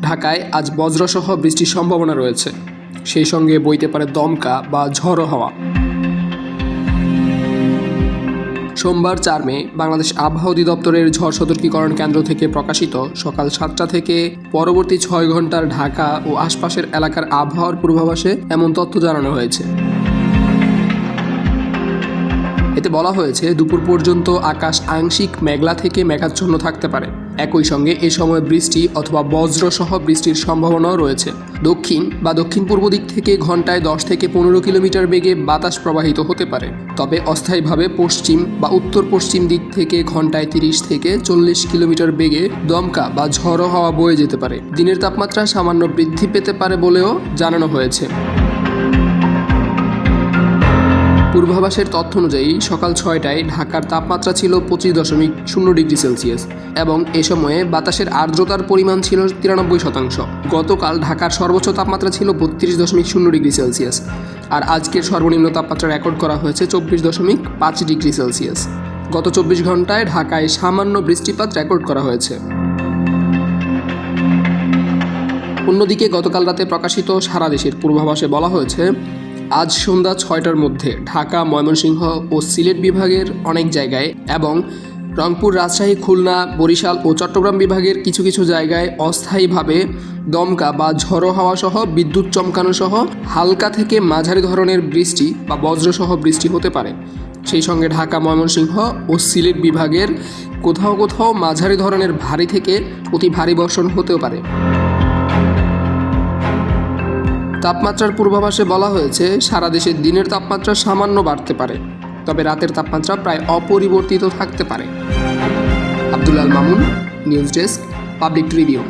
ঢাকায় আজ বজ্রসহ বৃষ্টির সম্ভাবনা রয়েছে, সেই সঙ্গে বইতে পারে দমকা বা ঝড়ো হাওয়া। সোমবার 4 মে বাংলাদেশ আবহাওয়া অধিদপ্তরের ঝড় সতর্কীকরণ কেন্দ্র থেকে প্রকাশিত সকাল 7টা থেকে পরবর্তী 6 ঘন্টার ঢাকা ও আশপাশের এলাকার আবহাওয়ার পূর্বাভাসে এমন তথ্য জানানো হয়েছে। এতে বলা হয়েছে দুপুর পর্যন্ত আকাশ আংশিক মেঘলা থেকে মেঘাচ্ছন্ন থাকতে পারে। একই সঙ্গে এ সময় বৃষ্টি অথবা বজ্রসহ বৃষ্টির সম্ভাবনাও রয়েছে। দক্ষিণ বা দক্ষিণ পূর্ব দিক থেকে ঘন্টায় 10 থেকে 15 কিলোমিটার বেগে বাতাস প্রবাহিত হতে পারে, তবে অস্থায়ীভাবে পশ্চিম বা উত্তর পশ্চিম দিক থেকে ঘন্টায় 30 থেকে 40 কিলোমিটার বেগে দমকা বা ঝড়ো হাওয়া বয়ে যেতে পারে। দিনের তাপমাত্রা সামান্য বৃদ্ধি পেতে পারে বলেও জানানো হয়েছে। পূর্বাভাসের তথ্য অনুযায়ী সকাল 6টায় ঢাকার তাপমাত্রা ছিল 25.0 ডিগ্রি সেলসিয়াস এবং এ সময়ে বাতাসের আর্দ্রতার পরিমাণ ছিল 93%। গতকাল ঢাকার সর্বোচ্চ তাপমাত্রা ছিল 32.0 ডিগ্রি সেলসিয়াস আর আজকের সর্বনিম্ন তাপমাত্রা রেকর্ড করা হয়েছে 24.5 ডিগ্রি সেলসিয়াস। গত 24 ঘন্টায় ঢাকায় সামান্য বৃষ্টিপাত রেকর্ড করা হয়েছে। অন্যদিকে গতকাল রাতে প্রকাশিত সারা দেশের পূর্বাভাসে বলা হয়েছে, আজ সন্ধ্যা 6টার মধ্যে ঢাকা, ময়মনসিংহ ও সিলেট বিভাগের অনেক জায়গায় এবং রংপুর, রাজশাহী, খুলনা, বরিশাল ও চট্টগ্রাম বিভাগের কিছু কিছু জায়গায় অস্থায়ীভাবে দমকা বা ঝড়ো হাওয়া সহ বিদ্যুৎ চমকানো সহ হালকা থেকে মাঝারি ধরনের বৃষ্টি বা বজ্রসহ বৃষ্টি হতে পারে। সেই সঙ্গে ঢাকা, ময়মনসিংহ ও সিলেট বিভাগের কোথাও কোথাও মাঝারি ধরনের ভারী থেকে অতি ভারী বর্ষণ হতেও পারে। তাপমাত্রার পূর্বাভাসে বলা হয়েছে, সারা দেশে দিনের তাপমাত্রা সামান্য বাড়তে পারে, তবে রাতের তাপমাত্রা প্রায় অপরিবর্তিত থাকতে পারে। Abdul Al Mamun, news desk, Public Tribune.